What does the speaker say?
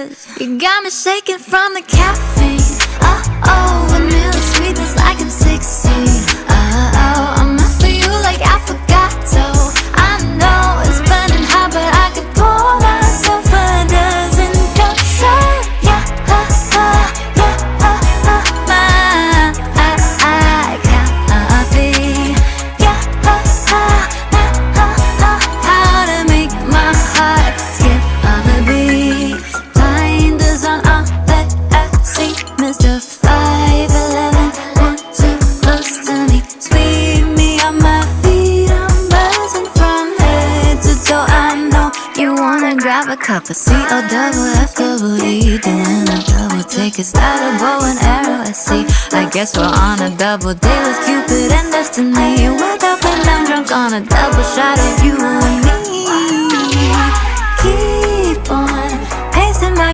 'cause you got me shaking from the caffeine. Oh, vanilla sweetness like I'm 16. Oh, I'm out for you like affogato. I know it's burning hot, but I could pour myself a dozen cups of yeah, my coffee. Yeah, how to make my heart skip all the beats. Blinders on, let's see, Mr. 5'11", want you close to me, sweep me on my feet. I'm buzzing from head to toe. I know you wanna grab a cup of C-O-double-F-double-E, then a double take a start a bow and arrow. I see. I guess we're on a double date with Cupid and Destiny. Wake up and I'm drunk on a double shot of you and me. Keep on pacing my